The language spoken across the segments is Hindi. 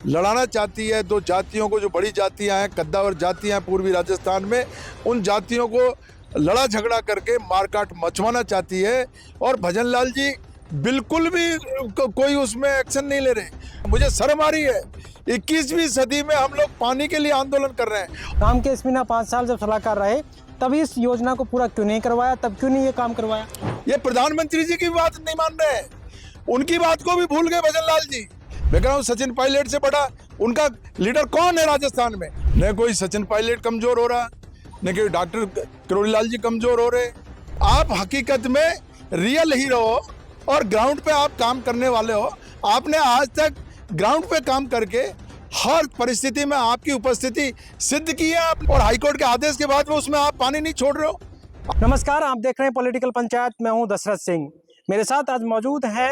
लड़ाना चाहती है। दो जातियों को, जो बड़ी जातियां हैं, कद्दावर जातियां हैं पूर्वी राजस्थान में, उन जातियों को लड़ा झगड़ा करके मारकाट मचवाना चाहती है। और भजन लाल जी बिल्कुल भी कोई उसमें एक्शन नहीं ले रहे। मुझे शर्म आ रही है। 21वीं सदी में हम लोग पानी के लिए आंदोलन कर रहे हैं। राम केश मीणा 5 साल जब सलाहकार रहे तब इस योजना को पूरा क्यों नहीं करवाया, तब क्यों नहीं ये काम करवाया? ये प्रधानमंत्री जी की बात नहीं मान रहे हैं, उनकी बात को भी भूल गए भजन लाल जी। मैं कह रहा हूँ सचिन पायलट से बड़ा उनका लीडर कौन है राजस्थान में? न कोई सचिन पायलट कमजोर हो रहा, न कोई डॉक्टर किरोड़ी लाल जी कमजोर हो रहे। आप हकीकत में रियल हीरो हो और ग्राउंड पे आप काम करने वाले हो। आपने आज तक ग्राउंड पे काम करके हर परिस्थिति में आपकी उपस्थिति सिद्ध की है आप, और हाईकोर्ट के आदेश के बाद में उसमें आप पानी नहीं छोड़ रहे हो। नमस्कार, आप देख रहे हैं पॉलिटिकल पंचायत। मैं हूं दशरथ सिंह। मेरे साथ आज मौजूद हैं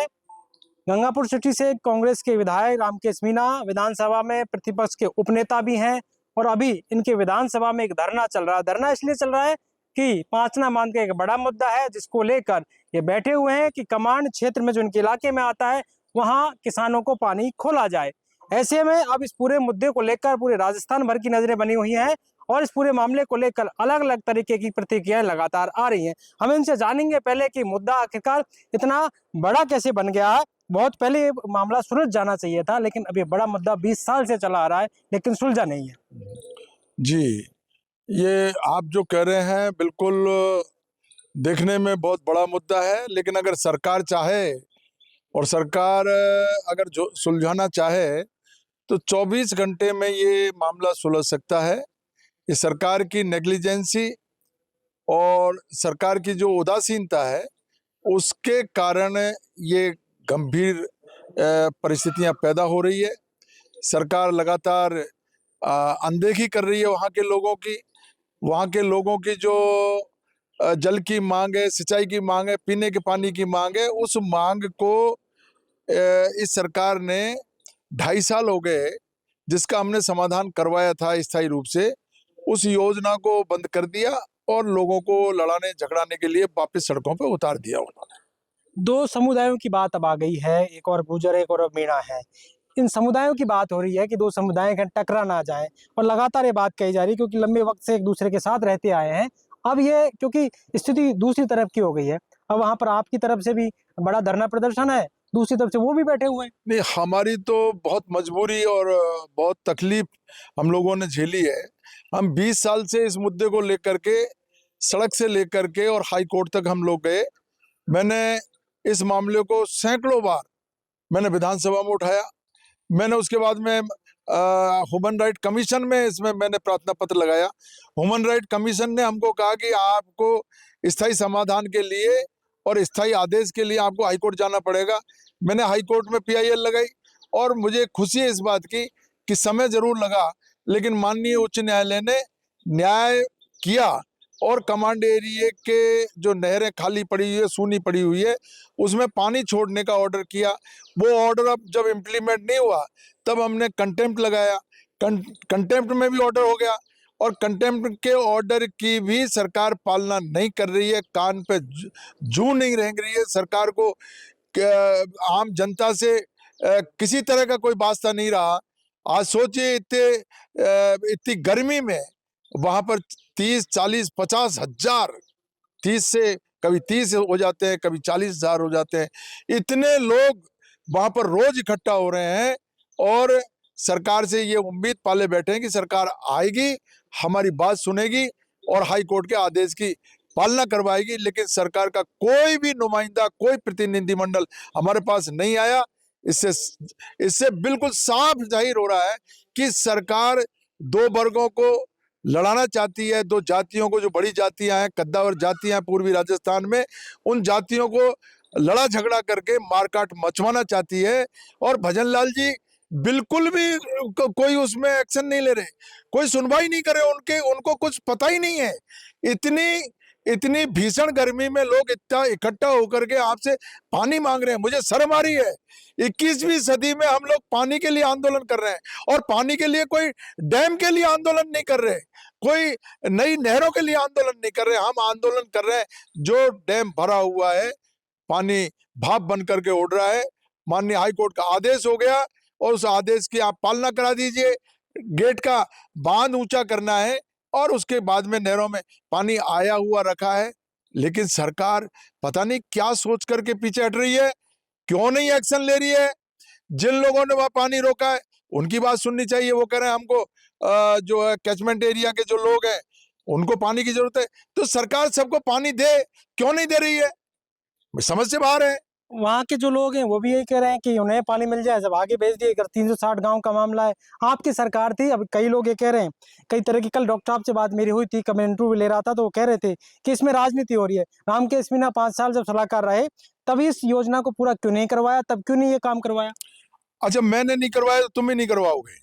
गंगापुर सिटी से कांग्रेस के विधायक रामकेश मीणा, विधानसभा में प्रतिपक्ष के उपनेता भी हैं। और अभी इनके विधानसभा में एक धरना चल रहा है। धरना इसलिए चल रहा है कि पांचना बांध का एक बड़ा मुद्दा है, जिसको लेकर ये बैठे हुए हैं कि कमांड क्षेत्र में जो इनके इलाके में आता है वहां किसानों को पानी खोला जाए। ऐसे में अब इस पूरे मुद्दे को लेकर पूरे राजस्थान भर की नजरें बनी हुई हैं और इस पूरे मामले को लेकर अलग अलग तरीके की प्रतिक्रियाएं लगातार आ रही हैं। हम इनसे जानेंगे पहले कि मुद्दा आखिरकार इतना बड़ा कैसे बन गया है। बहुत पहले ये मामला सुलझ जाना चाहिए था, लेकिन अब ये बड़ा मुद्दा 20 साल से चला आ रहा है, लेकिन सुलझा नहीं है। जी, ये आप जो कह रहे हैं बिल्कुल देखने में बहुत बड़ा मुद्दा है, लेकिन अगर सरकार चाहे और सरकार अगर जो सुलझाना चाहे तो 24 घंटे में ये मामला सुलझ सकता है। ये सरकार की नेग्लिजेंसी और सरकार की जो उदासीनता है उसके कारण ये गंभीर परिस्थितियां पैदा हो रही है। सरकार लगातार अनदेखी कर रही है वहाँ के लोगों की जो जल की मांग है, सिंचाई की मांग है, पीने के पानी की मांग है, उस मांग को इस सरकार ने 2.5 साल हो गए जिसका हमने समाधान करवाया था स्थायी रूप से, उस योजना को बंद कर दिया और लोगों को लड़ाने झगड़ाने के लिए वापस सड़कों पे उतार दिया उन्होंने। दो समुदायों की बात अब आ गई है, एक और गुर्जर एक और मीणा है। इन समुदायों की बात हो रही है कि दो समुदाय कहीं टकरा ना जाए, और लगातार ये बात कही जा रही है क्योंकि लंबे वक्त से एक दूसरे के साथ रहते आए हैं। अब ये क्योंकि स्थिति दूसरी तरफ की हो गई है, अब वहां पर आपकी तरफ से भी बड़ा धरना प्रदर्शन है, दूसरी तरफ से वो भी बैठे हुए हैं। नहीं, हमारी तो बहुत मजबूरी और बहुत तकलीफ हम लोगों ने झेली है। हम 20 साल से इस मुद्दे को लेकर के, सड़क से लेकर के और हाई कोर्ट तक हम लोग गए। मैंने इस मामले को सैकड़ों बार मैंने विधानसभा में उठाया। मैंने उसके बाद में ह्यूमन राइट कमीशन में इसमें मैंने प्रार्थना पत्र लगाया। ह्यूमन राइट कमीशन ने हमको कहा कि आपको स्थायी समाधान के लिए और स्थायी आदेश के लिए आपको हाईकोर्ट जाना पड़ेगा। मैंने हाईकोर्ट में PIL लगाई और मुझे खुशी है इस बात की कि समय जरूर लगा, लेकिन माननीय उच्च न्यायालय ने न्याय किया और कमांड एरिया के जो नहरें खाली पड़ी हुई है, सूनी पड़ी हुई है, उसमें पानी छोड़ने का ऑर्डर किया। वो ऑर्डर अब जब इम्प्लीमेंट नहीं हुआ तब हमने कंटेम्प्ट लगाया। कंटेम्प्ट में भी ऑर्डर हो गया और कंटेम्प्ट के ऑर्डर की भी सरकार पालना नहीं कर रही है, कान पे जू नहीं रेंग रही है। सरकार को आम जनता से किसी तरह का कोई वास्ता नहीं रहा। आज सोचिए इतनी गर्मी में वहां पर 30, 40, 50 हजार, 30 से कभी 30 हो जाते हैं, कभी 40,000 हो जाते हैं। इतने लोग वहां पर रोज इकट्ठा हो रहे हैं और सरकार से ये उम्मीद पाले बैठे हैं कि सरकार आएगी, हमारी बात सुनेगी और हाई कोर्ट के आदेश की पालना करवाएगी। लेकिन सरकार का कोई भी नुमाइंदा, कोई प्रतिनिधिमंडल हमारे पास नहीं आया। इससे बिल्कुल साफ जाहिर हो रहा है कि सरकार दो वर्गों को लड़ाना चाहती है। दो जातियों को, जो बड़ी जातियां हैं, कद्दावर जातियां हैं पूर्वी राजस्थान में, उन जातियों को लड़ा झगड़ा करके मारकाट मचवाना चाहती है। और भजन लाल जी बिल्कुल भी कोई उसमें एक्शन नहीं ले रहे, कोई सुनवाई नहीं करे, उनको कुछ पता ही नहीं है। इतनी भीषण गर्मी में लोग इतना इकट्ठा होकर के आपसे पानी मांग रहे हैं। मुझे शर्म आ रही है। 21वीं सदी में हम लोग पानी के लिए आंदोलन कर रहे हैं और पानी के लिए कोई डैम के लिए आंदोलन नहीं कर रहे, कोई नई नहरों के लिए आंदोलन नहीं कर रहे। हम आंदोलन कर रहे हैं जो डैम भरा हुआ है, पानी भाप बन करके उड़ रहा है। माननीय हाई कोर्ट का आदेश हो गया और उस आदेश की आप पालना करा दीजिए। गेट का बांध ऊंचा करना है और उसके बाद में नहरों में पानी आया हुआ रखा है, लेकिन सरकार पता नहीं क्या सोच करके पीछे हट रही है, क्यों नहीं एक्शन ले रही है। जिन लोगों ने वहां पानी रोका है उनकी बात सुननी चाहिए। वो कह रहे हैं हमको जो है कैचमेंट एरिया के जो लोग हैं उनको पानी की जरूरत है, तो सरकार सबको पानी दे, क्यों नहीं दे रही है, समझ से बाहर है। वहाँ के जो लोग हैं वो भी यही कह रहे हैं कि उन्हें पानी मिल जाए, जब आगे भेज दिए। अगर 360 गांव का मामला है, आपकी सरकार थी। अब कई लोग ये कह रहे हैं, कई तरह की, कल डॉक्टर साहब से बात मेरी हुई थी, कब इंटरव्यू ले रहा था, तो वो कह रहे थे कि इसमें राजनीति हो रही है। रामकेश मीणा 5 साल जब सलाहकार रहे तभी इस योजना को पूरा क्यों नहीं करवाया, तब क्यों नहीं ये काम करवाया? अच्छा, मैंने नहीं करवाया तो तुम ही नहीं करवाओगे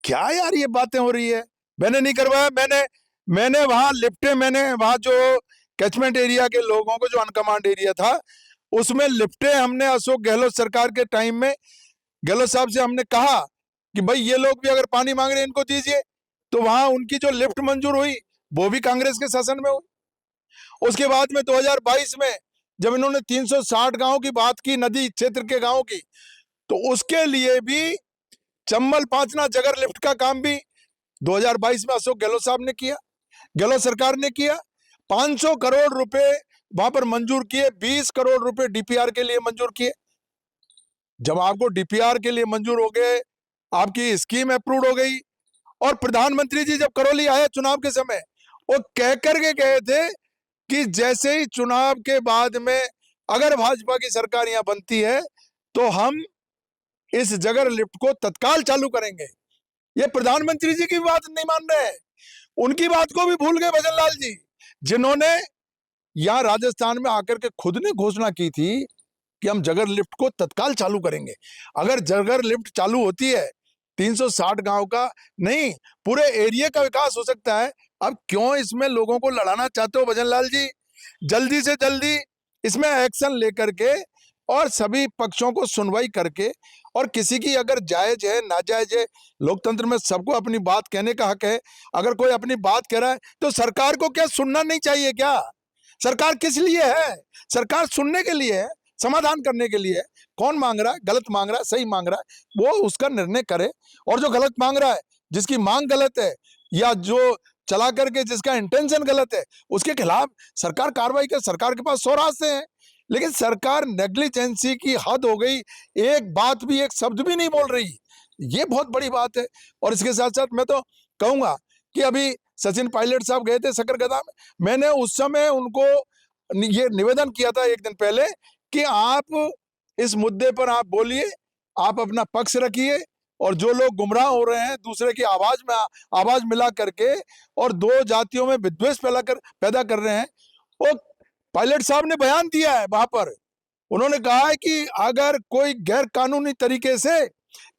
क्या यार, ये बातें हो रही है। मैंने नहीं करवाया, मैंने वहां लिफ्टे, मैंने वहां जो कैचमेंट एरिया के लोगों को, जो अनकमांड एरिया था उसमें लिफ्टे हमने अशोक गहलोत सरकार के टाइम में गहलोत साहब से हमने कहा कि भाई ये लोग भी अगर पानी मांग रहे हैं इनको दीजिए, तो वहां उनकी जो लिफ्ट मंजूर हुई वो भी कांग्रेस के शासन में हुई। उसके बाद में 2022 में जब इन्होंने 360 गांव की बात की, नदी क्षेत्र के गांव की, तो उसके लिए भी चंबल पांचना जगर लिफ्ट का काम भी 2022 में अशोक गहलोत साहब ने किया, गहलोत सरकार ने किया। 500 करोड़ रुपए वहां पर मंजूर किए, 20 करोड़ रुपए डीपीआर के लिए मंजूर किए। जब आपको डीपीआर के लिए मंजूर हो गए, आपकी स्कीम अप्रूव हो गई, और प्रधानमंत्री जी जब करौली आए चुनाव के समय, वो कह करके गए थे कि जैसे ही चुनाव के बाद में अगर भाजपा की सरकार यहां बनती है तो हम इस जगर लिफ्ट को तत्काल चालू करेंगे। ये प्रधानमंत्री जी की बात नहीं मान रहे हैं, उनकी बात को भी भूल गए भजन लाल जी, जिन्होंने यहां राजस्थान में आकर के खुद ने घोषणा की थी कि हम जगर लिफ्ट को तत्काल चालू करेंगे। अगर जगर लिफ्ट चालू होती है 360 गांव का नहीं, पूरे एरिया का विकास हो सकता है। अब क्यों इसमें लोगों को लड़ाना चाहते हो भजन लाल जी? जल्दी से जल्दी इसमें एक्शन लेकर के और सभी पक्षों को सुनवाई करके, और किसी की अगर जायज है नाजायज है, लोकतंत्र में सबको अपनी बात कहने का हक है। अगर कोई अपनी बात कह रहा है तो सरकार को क्या सुनना नहीं चाहिए क्या? सरकार किस लिए है? सरकार सुनने के लिए है, समाधान करने के लिए है। कौन मांग रहा है, गलत मांग रहा है, सही मांग रहा है, वो उसका निर्णय करे। और जो गलत मांग रहा है, जिसकी मांग गलत है या जो चला करके जिसका इंटेंशन गलत है, उसके खिलाफ सरकार कार्रवाई करे। सरकार के पास 100 रास्ते हैं, लेकिन सरकार नेग्लिजेंसी की हद हो गई, एक बात भी, एक शब्द भी नहीं बोल रही। ये बहुत बड़ी बात है। और इसके साथ साथ मैं तो कहूंगा कि अभी सचिन पायलट साहब गए थे सकरगदा में, मैंने उस समय उनको ये निवेदन किया था एक दिन पहले कि आप इस मुद्दे पर आप बोलिए, आप अपना पक्ष रखिए, और जो लोग गुमराह हो रहे हैं दूसरे की आवाज में आवाज मिला करके और दो जातियों में विद्वेष पैदा कर रहे हैं, वो पायलट साहब ने बयान दिया है वहां पर। उन्होंने कहा है कि अगर कोई गैर कानूनी तरीके से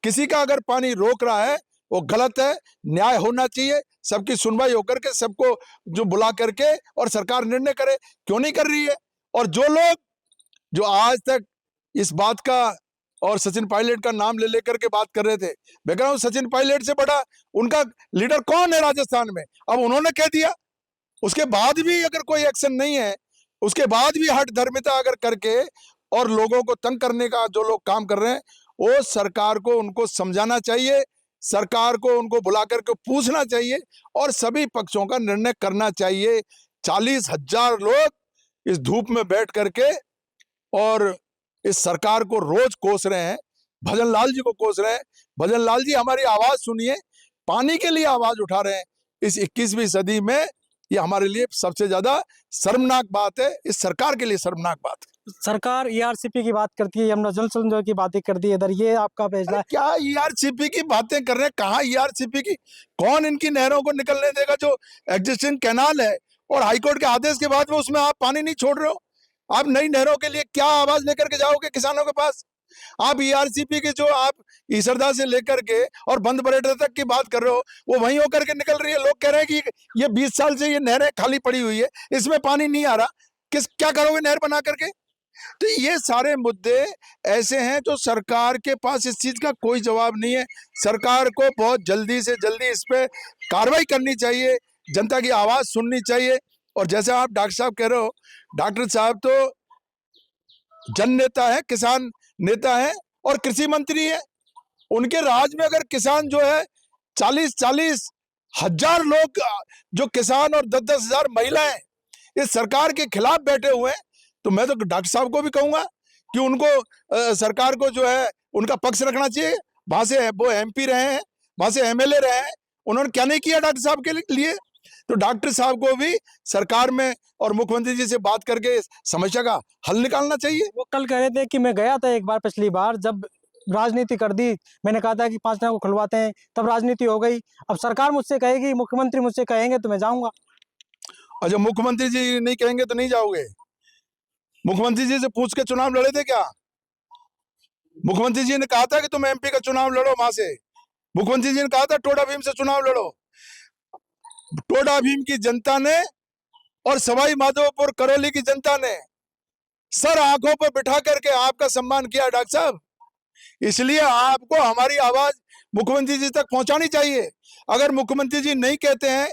किसी का अगर पानी रोक रहा है वो गलत है, न्याय होना चाहिए, सबकी सुनवाई होकर के सबको जो बुला करके और सरकार निर्णय करे। क्यों नहीं कर रही है? और जो लोग जो आज तक इस बात का और सचिन पायलट का नाम ले लेकर के बात कर रहे थे, मैं कह रहा हूं सचिन पायलट से बड़ा उनका लीडर कौन है राजस्थान में? अब उन्होंने कह दिया, उसके बाद भी अगर कोई एक्शन नहीं है, उसके बाद भी हठ धर्मिता अगर करके और लोगों को तंग करने का जो लोग काम कर रहे हैं, वो सरकार को उनको समझाना चाहिए, सरकार को उनको बुला करके पूछना चाहिए और सभी पक्षों का निर्णय करना चाहिए। 40,000 लोग इस धूप में बैठ करके और इस सरकार को रोज कोस रहे हैं, भजन लाल जी को कोस रहे हैं। भजन लाल जी हमारी आवाज सुनिए, पानी के लिए आवाज उठा रहे हैं। इस 21वीं सदी में ये हमारे लिए सबसे ज्यादा शर्मनाक बात है, इस सरकार के लिए शर्मनाक बात है। सरकार ईआरसीपी की बात करती है, यमुना जल संचय की बातें करती है, इधर ये आपका फैसला है? क्या ईआरसीपी की बातें कर रहे हैं? कहाँ ईआरसीपी की? कौन इनकी नहरों को निकलने देगा? जो एग्जिस्टिंग कैनाल है और हाईकोर्ट के आदेश के बाद में उसमें आप पानी नहीं छोड़ रहे हो, आप नई नहरों के लिए क्या आवाज लेकर के जाओगे किसानों के पास? आप ईआरसीपी के जो आप ईसरदा से लेकर के और बंद बरेटा तक की बात कर रहे हो, वो वहीं होकर के निकल रही है। लोग कह रहे हैं कि ये 20 साल से ये नहरें खाली पड़ी हुई है, इसमें पानी नहीं आ रहा, क्या करोगे नहर बना करके? तो ये सारे मुद्दे ऐसे हैं जो सरकार के पास इस चीज का कोई जवाब नहीं है। सरकार को बहुत जल्दी से जल्दी इस पे कार्रवाई करनी चाहिए, जनता की आवाज सुननी चाहिए। और जैसे आप डॉक्टर साहब कह रहे हो, डॉक्टर साहब तो जन नेता है, किसान नेता है और कृषि मंत्री है। उनके राज में अगर किसान जो है 40-40 हजार लोग जो किसान और 10-10 हजार महिलाएं इस सरकार के खिलाफ बैठे हुए हैं, तो मैं तो डॉक्टर साहब को भी कहूंगा कि उनको सरकार को जो है उनका पक्ष रखना चाहिए। वहां से वो एमपी रहे हैं, वहां से एमएलए रहे हैं, उन्होंने क्या नहीं किया डॉक्टर साहब के लिए। तो डॉक्टर साहब को भी सरकार में और मुख्यमंत्री जी से बात करके समस्या का हल निकालना चाहिए। वो कल कह रहे थे कि मैं गया था एक बार, पिछली बार जब राजनीति कर दी, मैंने कहा था कि 5 को खुलवाते हैं, तब राजनीति हो गई। अब सरकार मुझसे कहेगी, मुख्यमंत्री मुझसे कहेंगे तो मैं जाऊंगा। अच्छा, मुख्यमंत्री जी नहीं कहेंगे तो नहीं जाओगे? मुख्यमंत्री जी से पूछ के चुनाव लड़े थे क्या? मुख्यमंत्री जी ने कहा था कि तुम एमपी का चुनाव लड़ो, वहां से मुख्यमंत्री जी ने कहा था टोडा भीम से चुनाव लड़ो। टोडा भीम की जनता ने और सवाई माधोपुर करौली की जनता ने सर आंखों पर बिठा करके आपका सम्मान किया डॉक्टर साहब। इसलिए आपको हमारी आवाज मुख्यमंत्री जी तक पहुंचानी चाहिए। अगर मुख्यमंत्री जी नहीं कहते हैं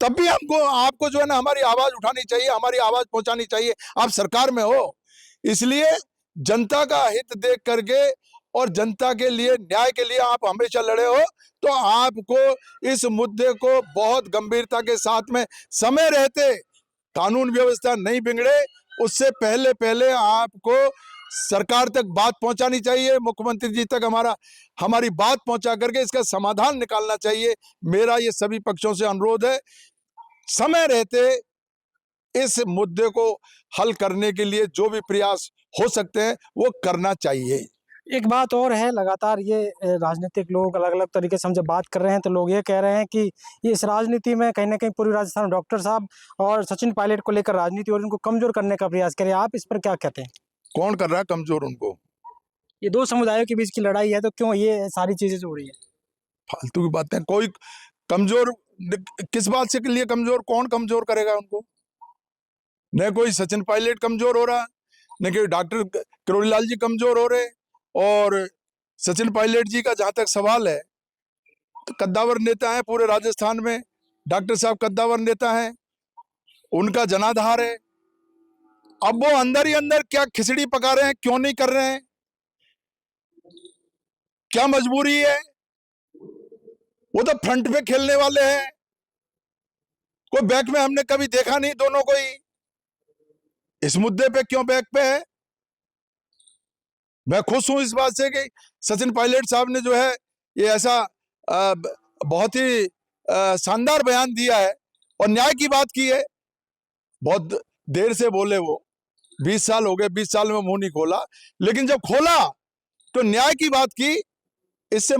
तब भी हमको आपको जो है ना हमारी आवाज उठानी चाहिए, हमारी आवाज पहुंचानी चाहिए। आप सरकार में हो, इसलिए जनता का हित देख करके और जनता के लिए न्याय के लिए आप हमेशा लड़े हो, तो आपको इस मुद्दे को बहुत गंभीरता के साथ में समय रहते, कानून व्यवस्था नहीं बिगड़े उससे पहले पहले आपको सरकार तक बात पहुंचानी चाहिए, मुख्यमंत्री जी तक हमारी बात पहुंचा करके इसका समाधान निकालना चाहिए। मेरा ये सभी पक्षों से अनुरोध है, समय रहते इस मुद्दे को हल करने के लिए जो भी प्रयास हो सकते हैं वो करना चाहिए। एक बात और है, लगातार ये राजनीतिक लोग अलग अलग तरीके से हम जब बात कर रहे हैं तो लोग ये कह रहे हैं कि ये इस राजनीति में कहीं ना कहीं पूरी राजस्थान डॉक्टर साहब और सचिन पायलट को लेकर राजनीति और इनको कमजोर करने का प्रयास करें। आप इस पर क्या कहते हैं? कौन कर रहा है कमजोर उनको? ये दो समुदायों के बीच की लड़ाई है, तो क्यों ये सारी चीजें हो रही है? फालतू की बातें। कोई कमजोर किस बात से के लिए कमजोर? कौन कमजोर करेगा उनको? न कोई सचिन पायलट कमजोर हो रहा, न कोई डॉक्टर किरोड़ीलाल जी कमजोर हो रहे। और सचिन पायलट जी का जहां तक सवाल है, तो कद्दावर नेता है पूरे राजस्थान में, डॉक्टर साहब कद्दावर नेता है, उनका जनाधार है। अब वो अंदर ही अंदर क्या खिचड़ी पका रहे हैं, क्यों नहीं कर रहे हैं, क्या मजबूरी है? वो तो फ्रंट पे खेलने वाले हैं, कोई बैक में हमने कभी देखा नहीं दोनों को ही। इस मुद्दे पे क्यों बैक पे है? मैं खुश हूं इस बात से कि सचिन पायलट साहब ने जो है ये ऐसा बहुत ही शानदार बयान दिया है और न्याय की बात की है। बहुत देर से बोले वो, 20 साल हो गए, 20 साल में मुंह नहीं खोला, लेकिन जब खोला तो न्याय की बात की। इससे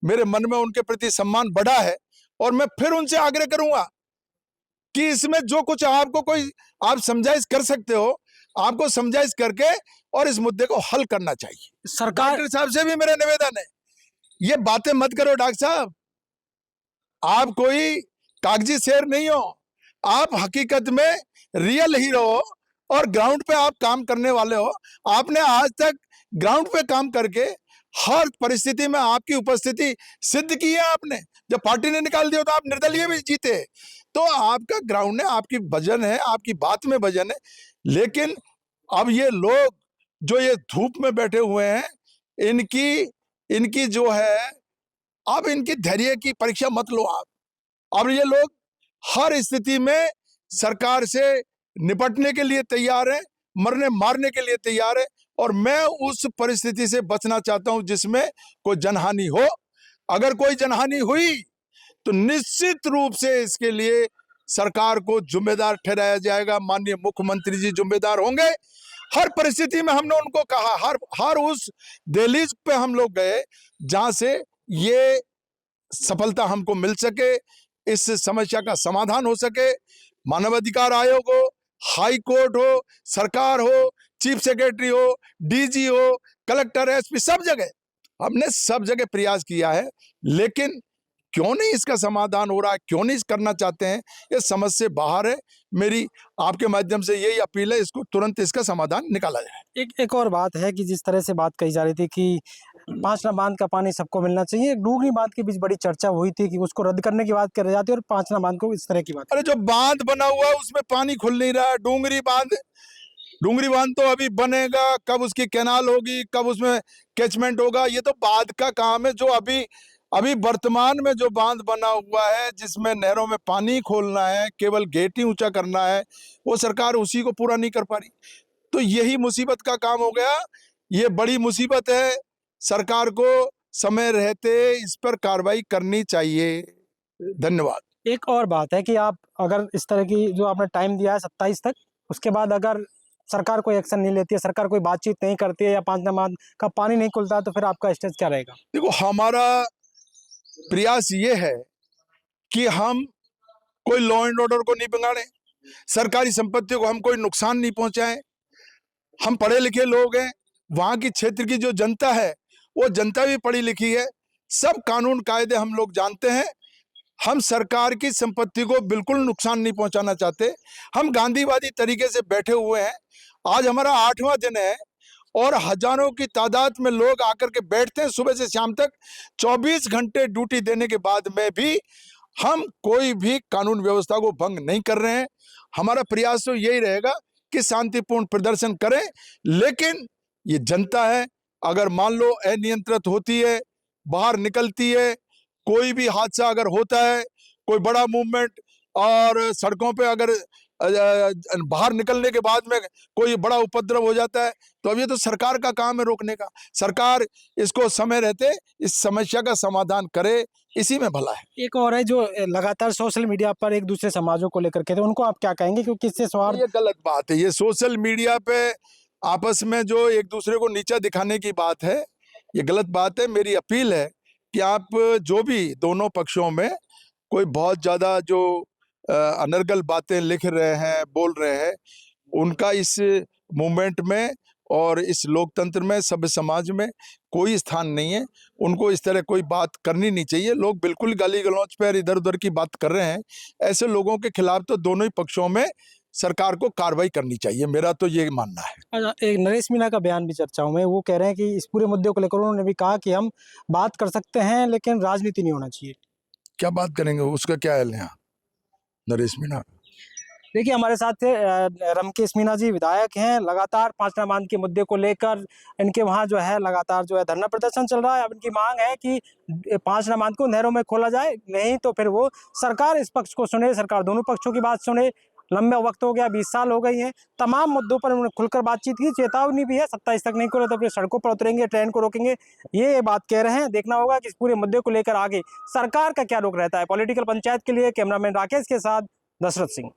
मेरे मन में उनके प्रति सम्मान बढ़ा है और मैं फिर उनसे आग्रह करूंगा कि इसमें जो कुछ आपको कोई आप समझाइश कर सकते हो, आपको समझाइश करके और इस मुद्दे को हल करना चाहिए। सरकार डॉक्टर साहब से भी मेरा निवेदन है, ये बातें मत करो डॉक्टर साहब। आप कोई कागजी शेर नहीं हो, आप हकीकत में रियल हीरो हो और ग्राउंड पे आप काम करने वाले हो। आपने आज तक ग्राउंड पे काम करके हर परिस्थिति में आपकी उपस्थिति सिद्ध की है आपने। जब पार्टी ने निकाल दिया तो आप निर्दलीय भी जीते। तो आपका ग्राउंड है, आपकी वजन है, आपकी बात में वजन है। लेकिन अब ये लोग जो ये धूप में बैठे हुए हैं, इनकी जो है, अब इनकी धैर्य की परीक्षा मत लो आप। अब ये लोग हर स्थिति में सरकार से निपटने के लिए तैयार है, मरने मारने के लिए तैयार है, और मैं उस परिस्थिति से बचना चाहता हूं जिसमें कोई जनहानि हो। अगर कोई जनहानि हुई तो निश्चित रूप से इसके लिए सरकार को जिम्मेदार ठहराया जाएगा। माननीय मुख्यमंत्री जी जिम्मेदार होंगे। हर परिस्थिति में हमने उनको कहा, हर उस दहलीज पे हम लोग गए जहां से ये सफलता हमको मिल सके, इस समस्या का समाधान हो सके। मानवाधिकार आयोग हो, हाई कोर्ट हो, सरकार हो, चीफ सेक्रेटरी हो, डीजी हो, कलेक्टर, एसपी, सब जगह प्रयास किया है, लेकिन क्यों नहीं इसका समाधान हो रहा है, क्यों नहीं करना चाहते हैं? ये समझ से बाहर है। मेरी आपके माध्यम से यही अपील है, इसको तुरंत इसका समाधान निकाला जाए। एक और बात है कि जिस तरह से बात कही जा रही थी कि 5 बांध का पानी सबको मिलना चाहिए, डूंगरी बांध के बीच बड़ी चर्चा हुई थी कि उसको रद्द करने की बात कर जाती है और 5 बांध को इस तरह की बात। अरे जो बांध बना हुआ है उसमें पानी खुल नहीं रहा है। डूंगरी बांध डूंगरी बांध तो अभी बनेगा, कब उसकी कैनाल होगी, कब उसमें कैचमेंट होगा, ये तो बाद का काम है। जो अभी अभी वर्तमान में जो बांध बना हुआ है, जिसमें नहरों में पानी खोलना है, केवल गेट ही ऊंचा करना है, वो सरकार उसी को पूरा नहीं कर पा रही। तो यही मुसीबत का काम हो गया। ये बड़ी मुसीबत है। सरकार को समय रहते इस पर कार्रवाई करनी चाहिए। धन्यवाद। एक और बात है कि आप अगर इस तरह की जो आपने टाइम दिया है 27 तक, उसके बाद अगर सरकार कोई एक्शन नहीं लेती है, सरकार कोई बातचीत नहीं करती है या 5 नमाज का पानी नहीं खुलता, तो फिर आपका स्टेज क्या रहेगा? देखो, हमारा प्रयास ये है कि हम कोई लॉ एंड ऑर्डर को नहीं बिगाड़ें, सरकारी संपत्ति को हम कोई नुकसान नहीं पहुंचाएं। हम पढ़े लिखे लोग हैं, वहां की क्षेत्र की जो जनता है वो जनता भी पढ़ी लिखी है, सब कानून कायदे हम लोग जानते हैं। हम सरकार की संपत्ति को बिल्कुल नुकसान नहीं पहुंचाना चाहते। हम गांधीवादी तरीके से बैठे हुए हैं। आज हमारा 8वां दिन है और हजारों की तादाद में लोग आकर के बैठते हैं सुबह से शाम तक। 24 घंटे ड्यूटी देने के बाद में भी हम कोई भी कानून व्यवस्था को भंग नहीं कर रहे हैं। हमारा प्रयास तो यही रहेगा कि शांतिपूर्ण प्रदर्शन करें, लेकिन ये जनता है, अगर मान लो अनियंत्रित होती है, बाहर निकलती है, कोई भी हादसा अगर होता है, कोई बड़ा मूवमेंट और सड़कों पे अगर बाहर निकलने के बाद में कोई बड़ा उपद्रव हो जाता है, तो अब ये तो सरकार का काम है रोकने का। सरकार इसको समय रहते इस समस्या का समाधान करे, इसी में भला है। एक और है जो लगातार सोशल मीडिया पर एक दूसरे समाजों को लेकर के, तो उनको आप क्या कहेंगे, क्योंकि इससे स्वार्थ? ये गलत बात है। ये सोशल मीडिया पे आपस में जो एक दूसरे को नीचा दिखाने की बात है, ये गलत बात है। मेरी अपील है कि आप जो भी दोनों पक्षों में कोई बहुत ज्यादा जो अनर्गल बातें लिख रहे हैं, बोल रहे हैं, उनका इस मूवमेंट में और इस लोकतंत्र में, सभ्य समाज में कोई स्थान नहीं है। उनको इस तरह कोई बात करनी नहीं चाहिए। लोग बिल्कुल गाली गलौज पर इधर उधर की बात कर रहे हैं। ऐसे लोगों के खिलाफ तो दोनों ही पक्षों में सरकार को कार्रवाई करनी चाहिए, मेरा तो ये मानना है। अच्छा, एक नरेश मीणा का बयान भी चर्चाओं में, वो कह रहे हैं कि इस पूरे मुद्दे को लेकर उन्होंने भी कहा कि हम बात कर सकते हैं लेकिन राजनीति नहीं होना चाहिए। क्या बात करेंगे, उसका क्या है यहाँ नरेश मीणा? देखिए, हमारे साथ थे रमकेश मीणा जी, विधायक हैं। लगातार 5 नमाज के मुद्दे को लेकर इनके वहाँ जो है लगातार जो है धरना प्रदर्शन चल रहा है। अब इनकी मांग है कि 5 नमाज को नहरों में खोला जाए, नहीं तो फिर वो सरकार इस पक्ष को सुने, सरकार दोनों पक्षों की बात सुने। लंबा वक्त हो गया, 20 साल हो गई हैं, तमाम मुद्दों पर उन्होंने खुलकर बातचीत की। चेतावनी भी है, 27 तक नहीं खोले तो फिर सड़कों पर उतरेंगे, ट्रेन को रोकेंगे, ये बात कह रहे हैं। देखना होगा कि इस पूरे मुद्दे को लेकर आगे सरकार का क्या रुख रहता है। पॉलिटिकल पंचायत के लिए कैमरामैन राकेश के साथ दशरथ सिंह।